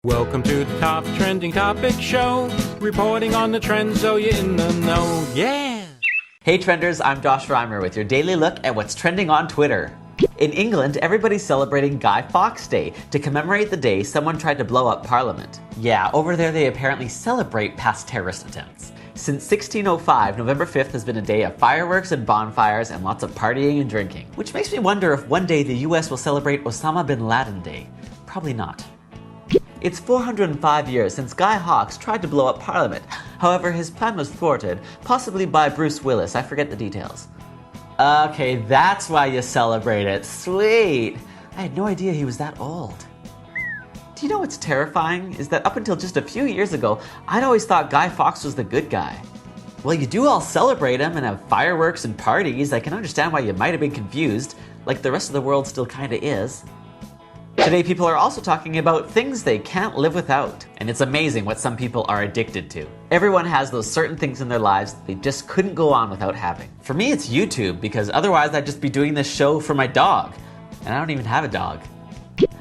Welcome to the Top Trending Topic Show, reporting on the trends so you're in the know, yeah! Hey Trenders, I'm Josh Reimer with your daily look at what's trending on Twitter. In England, everybody's celebrating Guy Fawkes Day to commemorate the day someone tried to blow up Parliament. Yeah, over there they apparently celebrate past terrorist attempts. Since 1605, November 5th has been a day of fireworks and bonfires and lots of partying and drinking. Which makes me wonder if one day the US will celebrate Osama Bin Laden Day. Probably not. It's 405 years since Guy Fawkes tried to blow up Parliament. However, his plan was thwarted, possibly by Bruce Willis. I forget the details. Okay, that's why you celebrate it. Sweet! I had no idea he was that old. Do you know what's terrifying? Is that up until just a few years ago, I'd always thought Guy Fawkes was the good guy. Well, you do all celebrate him and have fireworks and parties. I can understand why you might have been confused, like the rest of the world still kinda is. Today, people are also talking about things they can't live without. And it's amazing what some people are addicted to. Everyone has those certain things in their lives they just couldn't go on without having. For me, it's YouTube, because otherwise I'd just be doing this show for my dog. And I don't even have a dog.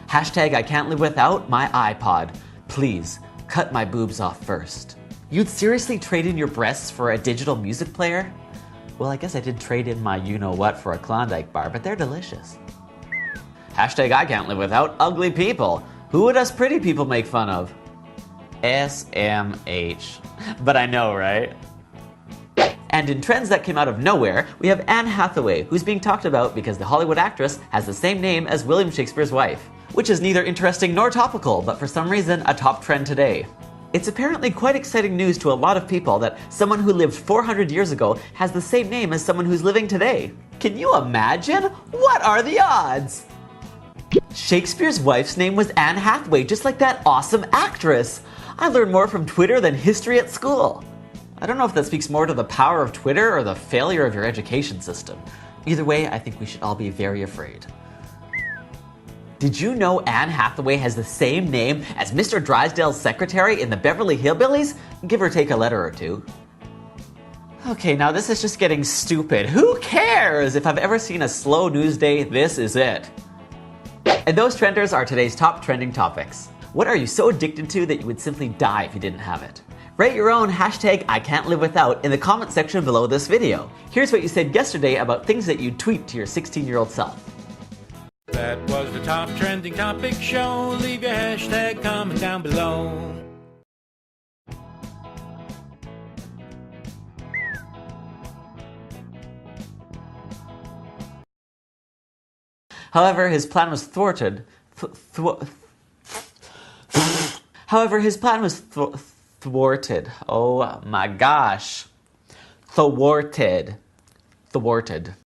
Hashtag I can't live without my iPod. Please, cut my boobs off first. You'd seriously trade in your breasts for a digital music player? Well, I guess I did trade in my you-know-what for a Klondike bar, but they're delicious. Hashtag I can't live without ugly people. Who would us pretty people make fun of? SMH. But I know, right? And in trends that came out of nowhere, we have Anne Hathaway, who's being talked about because the Hollywood actress has the same name as William Shakespeare's wife. Which is neither interesting nor topical, but for some reason a top trend today. It's apparently quite exciting news to a lot of people that someone who lived 400 years ago has the same name as someone who's living today. Can you imagine? What are the odds? Shakespeare's wife's name was Anne Hathaway, just like that awesome actress. I learned more from Twitter than history at school. I don't know if that speaks more to the power of Twitter or the failure of your education system. Either way, I think we should all be very afraid. Did you know Anne Hathaway has the same name as Mr. Drysdale's secretary in the Beverly Hillbillies? Give or take a letter or two. Okay, now this is just getting stupid. Who cares? If I've ever seen a slow news day, this is it. And those trenders are today's top trending topics. What are you so addicted to that you would simply die if you didn't have it? Write your own hashtag I can't live without in the comment section below this video. Here's what you said yesterday about things that you'd tweet to your 16-year-old self. That was the Top Trending Topic Show. Leave your hashtag comment down below. However, his plan was thwarted. Thwarted. Oh my gosh. Thwarted.